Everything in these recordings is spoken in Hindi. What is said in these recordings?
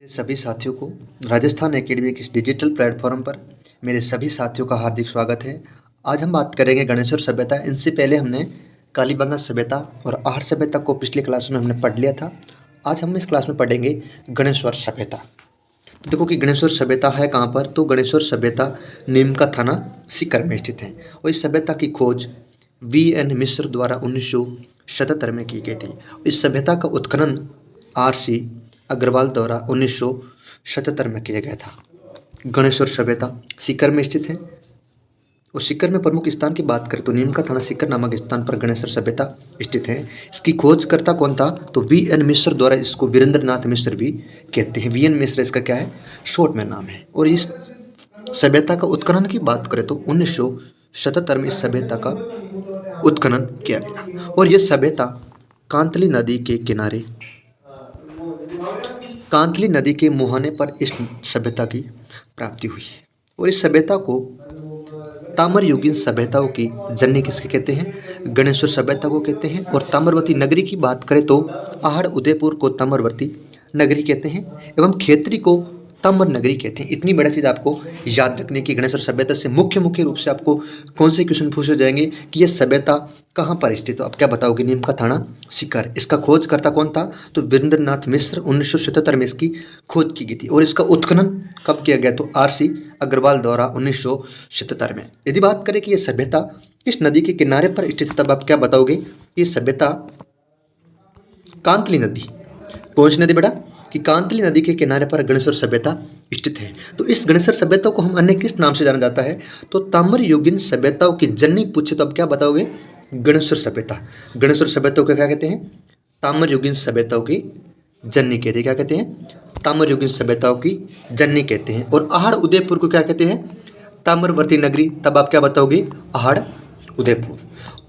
सभी साथियों को राजस्थान एकेडमी के इस डिजिटल प्लेटफॉर्म पर मेरे सभी साथियों का हार्दिक स्वागत है। आज हम बात करेंगे गणेश्वर सभ्यता। इनसे पहले हमने कालीबंगा सभ्यता और आहट सभ्यता को पिछली क्लास में हमने पढ़ लिया था। आज हम इस क्लास में पढ़ेंगे गणेश्वर सभ्यता। तो देखो कि गणेश्वर सभ्यता है कहाँ पर, तो गणेश्वर सभ्यता नीमका थाना सीकर में स्थित है और इस सभ्यता की खोज VN मिश्र द्वारा 1977 में की गई थी। इस सभ्यता का उत्खनन RC अग्रवाल द्वारा 1977 में किया गया था। गणेश्वर सभ्यता सीकर में स्थित है और सीकर में प्रमुख स्थान की बात करें तो नीमका थाना सीकर नामक स्थान पर गणेश्वर सभ्यता स्थित है। इसकी खोजकर्ता कौन था, तो VN मिश्र द्वारा इसको वीरेंद्रनाथ मिश्र भी कहते हैं। VN मिश्र इसका क्या है, शॉर्ट में नाम है। और इस सभ्यता का उत्खनन की बात करें तो 1977 में इस सभ्यता का उत्खनन किया गया और यह सभ्यता कांतली नदी के किनारे कांतली नदी के मुहाने पर इस सभ्यता की प्राप्ति हुई और इस सभ्यता को ताम्रयुगीन सभ्यताओं की जननी किसके कहते हैं, गणेश्वर सभ्यता को कहते हैं। और ताम्रवर्ती नगरी की बात करें तो आहड़ उदयपुर को ताम्रवर्ती नगरी कहते हैं एवं खेतरी को ताम्र नगरी कहते हैं। इतनी बड़ी चीज़ आपको याद रखने की गणेश्वर सभ्यता से मुख्य रूप से आपको कौन से क्वेश्चन पूछे जाएंगे कि यह सभ्यता कहाँ पर स्थित, तो आप क्या बताओगे, नीमका थाना सीकर। इसका खोजकर्ता कौन था, तो वीरेंद्रनाथ मिश्र 1977 में इसकी खोज की गई थी और इसका उत्खनन कब किया गया, तो RC अग्रवाल द्वारा 1977 में। यदि बात करें कि यह सभ्यता किस नदी के किनारे पर स्थित, तब आप क्या बताओगे, ये सभ्यता कांतली नदी, कौन सी नदी बेटा, कि कांतली नदी के किनारे पर गणेश्वर सभ्यता स्थित है। तो इस गणेश्वर सभ्यता को हम अन्य किस नाम से जाना जाता है, तो ताम्रयुगीन सभ्यताओं की जननी पूछे तो आप क्या बताओगे, गणेश्वर सभ्यता। गणेश्वर सभ्यताओं को क्या कहते हैं, ताम्रयुगीन सभ्यताओं की जननी कहते हैं। क्या कहते हैं, ताम्रयुगीन सभ्यताओं की जननी कहते हैं। और आहड़ उदयपुर को क्या कहते हैं, ताम्रवर्ती नगरी, तब आप क्या बताओगे, आहड़ उदयपुर।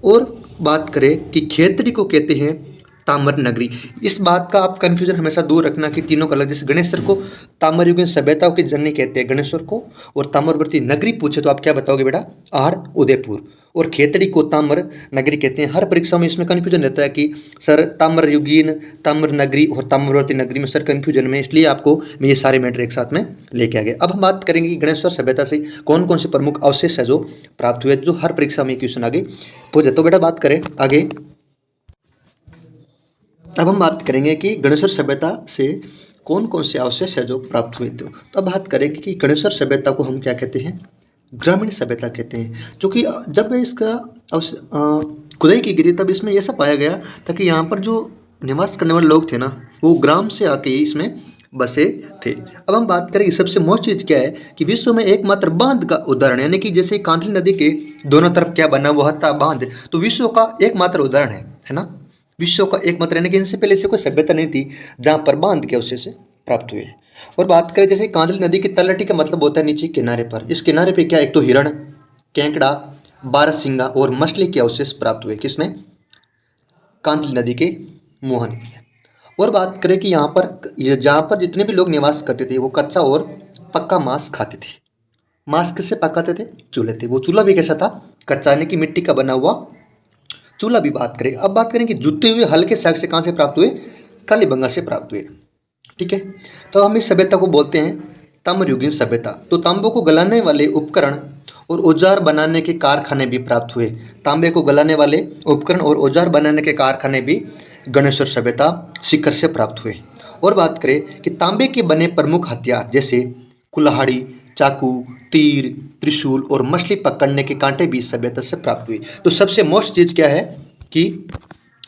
और बात करें कि खेतरी को कहते हैं ताम्र नगरी। इस बात का आप कंफ्यूजन हमेशा दूर रखना कि तीनों का अलग, जैसे गणेश्वर को ताम्रयुगीन सभ्यताओं की जननी कहते हैं गणेश्वर को, और ताम्रवर्ती नगरी पूछे तो आप क्या बताओगे बेटा, आहड़ उदयपुर। और खेतड़ी को ताम्र नगरी कहते हैं। हर परीक्षा में इसमें कंफ्यूजन रहता है कि सर ताम्रयुगीन, ताम्र नगरी और ताम्रवर्ती नगरी में सर कंफ्यूजन में, इसलिए आपको मैं ये सारे मैटर एक साथ में लेके आ गया। अब हम बात करेंगे कि गणेश्वर सभ्यता से कौन कौन से प्रमुख अवशेष है जो प्राप्त हुए, जो हर परीक्षा में क्वेश्चन आगे पूछे। तो बेटा बात करें आगे, अब हम बात करेंगे कि गणेश्वर सभ्यता से कौन कौन से अवशेष है जो प्राप्त हुए थे। तो अब बात करेंगे कि गणेश्वर सभ्यता को हम क्या कहते हैं, ग्रामीण सभ्यता कहते हैं। क्योंकि जब इसका खुदाई की गई थी तब इसमें ऐसा पाया गया था कि यहाँ पर जो निवास करने वाले लोग थे ना, वो ग्राम से आके ही इसमें बसे थे। अब हम बात करेंगे सबसे मोस्ट चीज़ क्या है कि विश्व में एकमात्र बांध का उदाहरण, यानी कि जैसे कांतली नदी के दोनों तरफ क्या बना हुआ था, बांध, तो विश्व का एकमात्र उदाहरण है ना, विश्व का एकमात्र, यानी कि इनसे पहले से कोई सभ्यता नहीं थी जहाँ पर बांध के अवशेष प्राप्त हुए। और बात करें जैसे कांतली नदी की तलहटी का मतलब होता है नीचे किनारे पर, इस किनारे पे क्या, एक तो हिरण, केंकड़ा, बारहसिंगा और मछली के अवशेष प्राप्त हुए, किसमें, कांतली नदी के मुहाने में। और बात करें कि यहाँ पर जहाँ पर जितने भी लोग निवास करते थे वो कच्चा और पक्का मांस खाते थे। मांस किससे पकाते थे, चूल्हे थे। वो चूल्हा भी कैसा था, कच्चा, यानी कि मिट्टी का बना हुआ चूल्हा भी बात करें। अब बात करें कि जुते हुए हल्के साग से कहाँ से प्राप्त हुए, कालीबंगा से प्राप्त हुए। ठीक है, तो हम इस सभ्यता को बोलते हैं ताम्रयुगीन सभ्यता। तो तांबे को गलाने वाले उपकरण और औजार बनाने के कारखाने भी प्राप्त हुए। तांबे को गलाने वाले उपकरण और औजार बनाने के कारखाने भी गणेश्वर सभ्यता सीकर से प्राप्त हुए। और बात करें कि तांबे के बने प्रमुख हथियार जैसे कुल्हाड़ी, चाकू, तीर, त्रिशूल और मछली पकड़ने के कांटे भी इस सभ्यता से प्राप्त हुए। तो सबसे मोस्ट चीज़ क्या है कि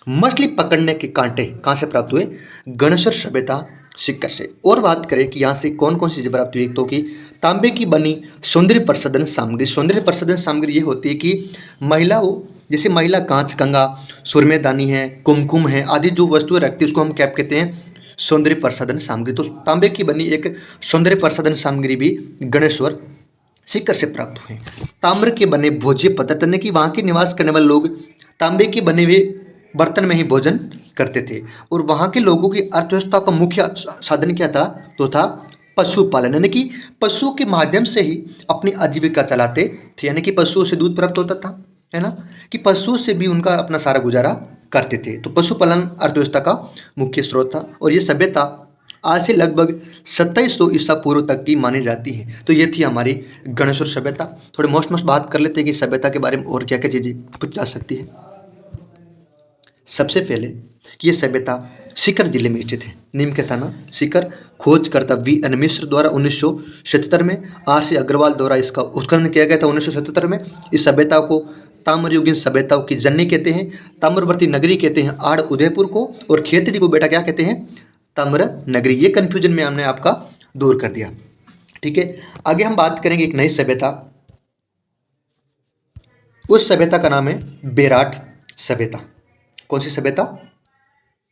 मछली पकड़ने के कांटे कहाँ से प्राप्त हुए, गणेश्वर सभ्यता सीकर से। और बात करें कि यहाँ से कौन कौन सी चीज़ें प्राप्त हुई, तो कि तांबे की बनी सौंदर्य प्रसाधन सामग्री। सौंदर्य प्रसाधन सामग्री ये होती है कि महिलाओं, जैसे महिला कांच कंगा, सुरमेदानी है, कुमकुम है आदि जो वस्तुएं रखती है उसको हम क्या कहते हैं, सौंदर्य प्रसाधन सामग्री। तो तांबे की बनी एक सौंदर्य प्रसाधन सामग्री भी गणेश्वर सीकर से प्राप्त हुए। ताम्र के बने भोज्य पदार्थ, यानी कि वहाँ के निवास करने वाले लोग तांबे के बने हुए बर्तन में ही भोजन करते थे। और वहाँ के लोगों की अर्थव्यवस्था का मुख्य साधन क्या था, तो था पशुपालन, यानी कि पशुओं के माध्यम से ही अपनी आजीविका चलाते थे। यानी कि पशुओं से दूध प्राप्त होता था, है ना, कि पशुओं से भी उनका अपना सारा गुजारा करते थे। तो पशुपालन अर्थव्यवस्था का मुख्य स्रोत था। और ये सभ्यता आज से लगभग 2700 ईसा पूर्व तक की मानी जाती है। तो ये थी हमारी गणेश्वर सभ्यता। थोड़े मोस्ट बात कर लेते हैं कि सभ्यता के बारे में और क्या क्या चीज़ें कुछ जा सकती है। सबसे पहले कि ये सभ्यता सीकर जिले में स्थित है। नीम के थाना सीकर। खोजकर्ता V.N. मिश्र द्वारा 1977 में, R.C. अग्रवाल द्वारा इसका उत्खनन किया गया था 1977 में। इस सभ्यता को ताम्रयुगीन सभ्यताओं की जननी कहते हैं। ताम्रवर्ती नगरी कहते हैं आड़ उदयपुर को, और खेतड़ी को बेटा क्या कहते हैं? ताम्र नगरी। ये कन्फ्यूजन में हमने आपका दूर कर दिया। ठीक है, आगे हम बात करेंगे एक नई सभ्यता। उस सभ्यता का नाम है बेराट सभ्यता। कौन सी सभ्यता?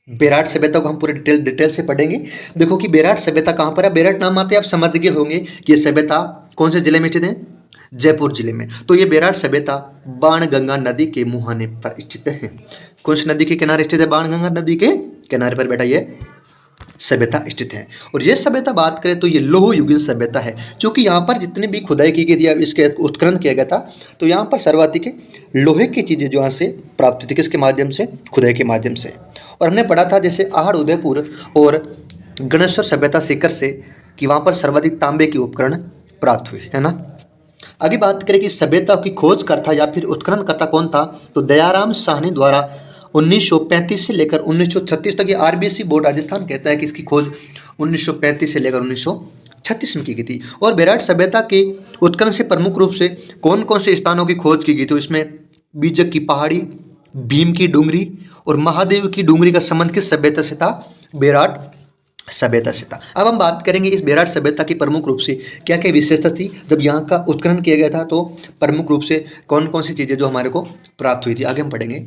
बेराट सभ्यता को हम पूरे डिटेल से पढ़ेंगे। देखो कि बेराट सभ्यता कहाँ पर है। बेराट नाम आते आप समझ गए होंगे कि ये सभ्यता कौन से जिले में स्थित है? जयपुर जिले में। तो ये बेराट सभ्यता बाणगंगा नदी के मुहाने पर स्थित है। कौन सी नदी के किनारे स्थित है? बाणगंगा नदी के किनारे पर बेटा ये सभ्यता स्थित है। और ये सभ्यता बात करें तो ये लौह युगीन सभ्यता है, क्योंकि यहाँ पर जितने भी खुदाई की गई थी, इसके उत्खनन किया गया था, तो यहाँ पर सर्वाधिक लोहे की चीज़ें जो यहाँ से प्राप्त थी। किसके माध्यम से? खुदाई के माध्यम से। और हमने पढ़ा था जैसे आहड़ उदयपुर और गणेश्वर सभ्यता सीकर से कि वहाँ पर सर्वाधिक तांबे के उपकरण प्राप्त हुए, है ना। आगे बात करें कि सभ्यता की खोजकर्ता या फिर उत्खननकर्ता कौन था, तो दयाराम साहनी द्वारा 1935 से लेकर 1936 तक, ये RBSE बोर्ड राजस्थान कहता है कि इसकी खोज 1935 से लेकर 1936 में की गई थी। और बेराट सभ्यता के उत्खनन से प्रमुख रूप से कौन कौन से स्थानों की खोज की गई थी? इसमें बीजक की पहाड़ी, भीम की डूंगरी और महादेव की डूंगरी का संबंध किस सभ्यता से था? बेराट सभ्यता से था। अब हम बात करेंगे इस बेराट सभ्यता की प्रमुख रूप से क्या क्या विशेषता थी जब यहाँ का उत्खनन किया गया था, तो प्रमुख रूप से कौन कौन सी चीज़ें जो हमारे को प्राप्त हुई थी, आगे हम पढ़ेंगे।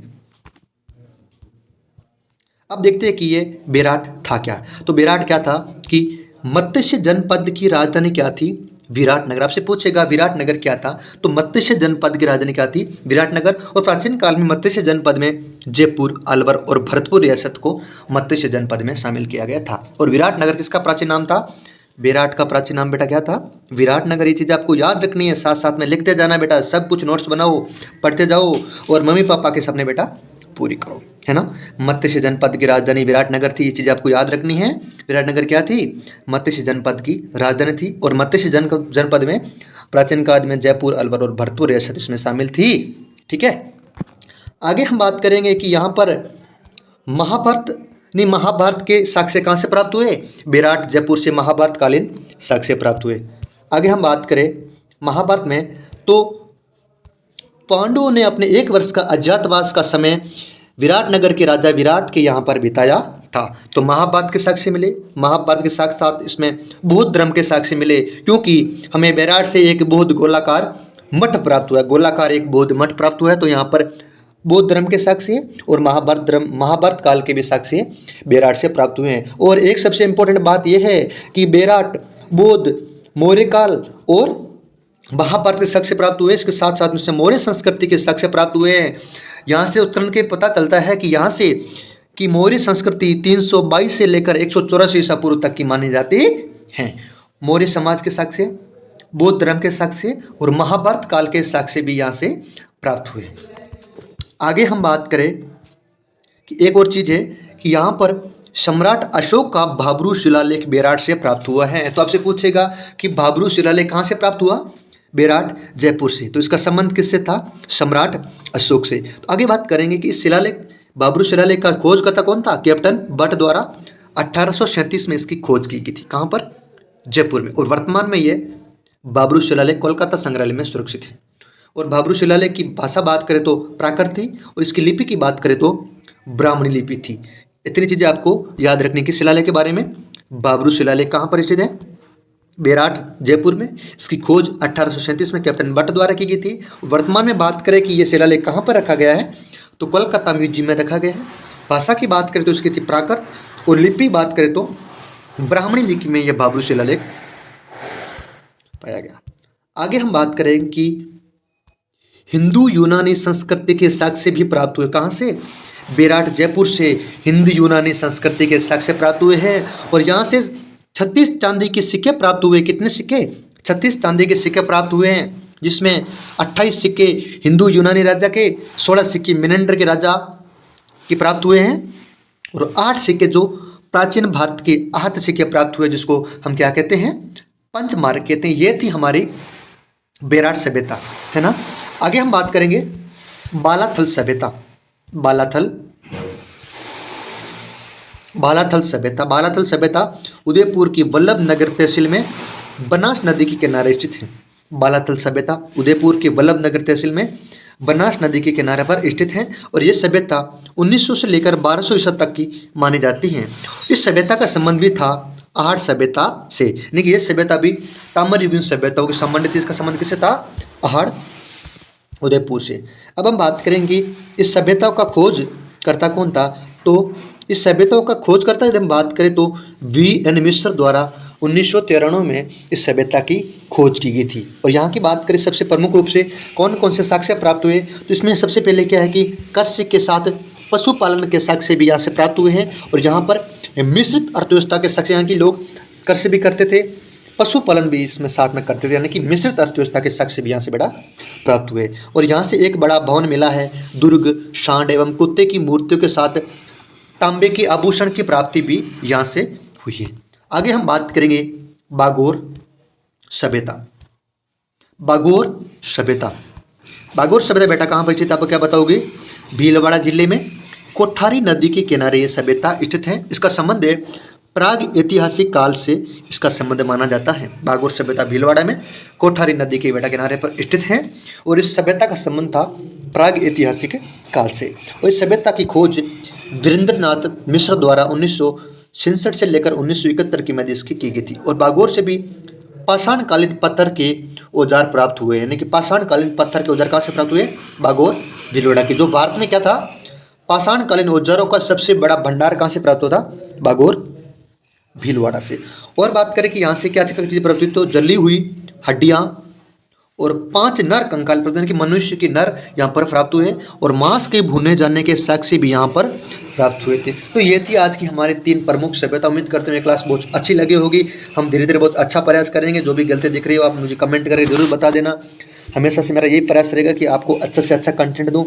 अब देखते हैं कि ये बेराट था क्या। तो बेराट क्या था कि मत्स्य जनपद की राजधानी क्या थी? विराटनगर। आपसे पूछेगा विराटनगर क्या था, तो मत्स्य जनपद की राजधानी क्या थी? विराटनगर। और प्राचीन काल में मत्स्य जनपद में जयपुर, अलवर और भरतपुर रियासत को मत्स्य जनपद में शामिल किया गया था। और विराटनगर किसका प्राचीन नाम था? बेराट का प्राचीन नाम बेटा क्या था? विराटनगर। ये चीज़ आपको याद रखनी है, साथ साथ में लिखते जाना बेटा, सब कुछ नोट्स बनाओ, पढ़ते जाओ और मम्मी पापा के सपने बेटा पूरी करो, है ना। मत्स्य जनपद की राजधानी विराटनगर थी, ये चीज़ आपको याद रखनी है। विराटनगर क्या थी? मत्स्य जनपद की राजधानी थी। और मत्स्य जनपद में प्राचीन काल में जयपुर, अलवर और भरतपुर रियासत इसमें शामिल थी। ठीक है, आगे हम बात करेंगे कि यहाँ पर महाभारत के साक्ष्य कहाँ से प्राप्त हुए? बेराट जयपुर से महाभारत कालीन साक्ष्य प्राप्त हुए। आगे हम बात करें महाभारत में, तो पांडवों ने अपने 1 वर्ष का अज्ञातवास का समय विराटनगर के राजा विराट के यहाँ पर बिताया था। तो महाभारत के साक्ष्य मिले। महाभारत के साथ साथ इसमें बौद्ध धर्म के साक्ष्य मिले, क्योंकि हमें बेराट से एक बौद्ध गोलाकार मठ प्राप्त हुआ है। गोलाकार एक बौद्ध मठ प्राप्त हुआ है, तो यहाँ पर बौद्ध धर्म के साक्ष्य और महाभारत काल के भी साक्ष्य बेराट से प्राप्त हुए हैं। और एक सबसे इंपॉर्टेंट बात यह है कि बेराट, बौद्ध, मौर्य काल और महाभारत के साक्ष्य प्राप्त हुए, इसके साथ साथ में मौर्य संस्कृति के साक्ष्य प्राप्त हुए हैं। यहाँ से उत्खनन के पता चलता है कि यहाँ से कि मौर्य संस्कृति 322 से लेकर 184 ईसा पूर्व तक की मानी जाती है। मौर्य समाज के साक्ष्य, बौद्ध धर्म के साक्ष्य और महाभारत काल के साक्ष्य भी यहाँ से प्राप्त हुए। आगे हम बात करें कि एक और चीज़ है कि यहाँ पर सम्राट अशोक का भाब्रू शिलालेख बेराट से प्राप्त हुआ है। तो आपसे पूछेगा कि भाब्रू शिलालेख कहाँ से प्राप्त हुआ? बेराट, जयपुर से। तो इसका संबंध किससे था? सम्राट अशोक से। तो आगे बात करेंगे कि इस शिलालेख, भाब्रू शिलालेख का खोजकर्ता कौन था? कैप्टन बट द्वारा 1837 में इसकी खोज की गई थी। कहाँ पर? जयपुर में। और वर्तमान में ये भाब्रू शिलालेख कोलकाता संग्रहालय में सुरक्षित है। और भाब्रू शिलालेख की भाषा बात करें तो प्राकृत थी, और इसकी लिपि की बात करें तो ब्राह्मणी लिपि थी। इतनी चीज़ें आपको याद रखनी कि शिलालेख के बारे में। भाब्रू शिलालेख कहाँ पर स्थित है? बेराट, जयपुर में। इसकी खोज 1837 में कैप्टन बट द्वारा की गई थी। वर्तमान में बात करें कि ये शिलालेख कहाँ पर रखा गया है, तो कोलकाता म्यूजियम में रखा गया है। भाषा की बात करें तो इसकी थी प्राकृत, और लिपि बात करें तो ब्राह्मणी लिपि में यह भाब्रू शिलालेख पाया गया। आगे हम बात करें कि हिंदू यूनानी संस्कृति के साक्ष्य भी प्राप्त हुए। कहाँ से? बेराट, जयपुर से हिंदू यूनानी संस्कृति के साक्ष्य प्राप्त हुए हैं। और यहाँ से 36 चांदी के सिक्के प्राप्त हुए। कितने सिक्के? 36 चांदी के सिक्के प्राप्त हुए हैं, जिसमें 28 सिक्के हिंदू यूनानी राजा के, 16 सिक्के मिनेंडर के राजा के प्राप्त हुए हैं, और 8 सिक्के जो प्राचीन भारत के आहत सिक्के प्राप्त हुए, जिसको हम क्या कहते हैं, पंचमार्क कहते हैं। ये थी हमारी बेरार सभ्यता, है ना। आगे हम बात करेंगे बालाथल सभ्यता। बालाथल सभ्यता उदयपुर की वल्लभ नगर तहसील में बनास नदी के किनारे स्थित है। बालाथल सभ्यता उदयपुर के वल्लभ नगर तहसील में बनास नदी के किनारे पर स्थित है और ये सभ्यता 1900 से लेकर 1200 ईसा तक की मानी जाती है। इस सभ्यता का संबंध भी था आहड़ सभ्यता से, यानी कि ये सभ्यता भी ताम्रयुगीन सभ्यताओं के संबंधित। इसका संबंध किससे था? आहड़ उदयपुर से। अब हम बात करेंगे इस सभ्यता का खोज करता कौन था। तो इस सभ्यताओं का खोज करता यदि हम बात करें तो V.N. मिश्र द्वारा 1993 में इस सभ्यता की खोज की गई थी। और यहाँ की बात करें सबसे प्रमुख रूप से कौन कौन से साक्ष्य प्राप्त हुए, तो इसमें सबसे पहले क्या है कि कृषि के साथ पशुपालन के साक्ष्य भी यहाँ से प्राप्त हुए हैं। और यहाँ पर मिश्रित अर्थव्यवस्था के साक्ष्य, यहाँ के लोग कृषि भी करते थे, पशुपालन भी इसमें साथ में करते थे, यानी कि मिश्रित अर्थव्यवस्था के साक्ष्य भी यहाँ से बड़ा प्राप्त हुए। और यहाँ से एक बड़ा भवन मिला है, दुर्ग, सांड एवं कुत्ते की मूर्तियों के साथ तांबे के आभूषण की प्राप्ति भी यहाँ से हुई है। आगे हम बात करेंगे बागोर सभ्यता। बागोर सभ्यता बेटा कहाँ पर स्थित, आपको क्या बताओगे? भीलवाड़ा जिले में कोठारी नदी के किनारे ये सभ्यता स्थित है। इसका संबंध है प्राग ऐतिहासिक काल से इसका संबंध माना जाता है। बागोर सभ्यता भीलवाड़ा में कोठारी नदी के बेटा किनारे पर स्थित है और इस सभ्यता का संबंध था प्राग ऐतिहासिक काल से। और इस सभ्यता की खोज वीरेंद्रनाथ मिश्र द्वारा 1966 से लेकर 1971 की मध्य इसकी की गई थी। और बागोर से भी पाषाणकालीन पत्थर के औजार प्राप्त हुए, यानी कि पाषाणकालीन पत्थर के औजार कहाँ से प्राप्त हुए? बागोर भीलवाड़ा के। जो भारत में क्या था, पाषाणकालीन औजारों का सबसे बड़ा भंडार कहाँ से प्राप्त होता? बागोर भीलवाड़ा से। और बात करें कि यहाँ से क्या चीज़ें प्राप्त हुई, तो जली हुई हड्डियाँ और 5 नर कंकाल प्राप्त, यानी कि मनुष्य की नर यहाँ पर प्राप्त हुए और मांस के भुने जाने के साक्ष्य भी यहाँ पर प्राप्त हुए थे। तो ये थी आज की हमारी 3 प्रमुख सभ्यता। उम्मीद करते हैं क्लास बहुत अच्छी लगी होगी। हम धीरे धीरे बहुत अच्छा प्रयास करेंगे। जो भी गलती दिख रही हो आप मुझे कमेंट करके जरूर बता देना। हमेशा से मेरा यही प्रयास रहेगा कि आपको अच्छा से अच्छा कंटेंट दूँ।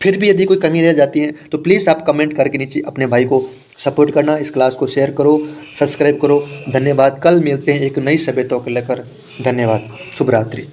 फिर भी यदि कोई कमी रह जाती है तो प्लीज़ आप कमेंट करके नीचे अपने भाई को सपोर्ट करना। इस क्लास को शेयर करो, सब्सक्राइब करो। धन्यवाद। कल मिलते हैं एक नई सभ्यता को लेकर। धन्यवाद। शुभ रात्रि।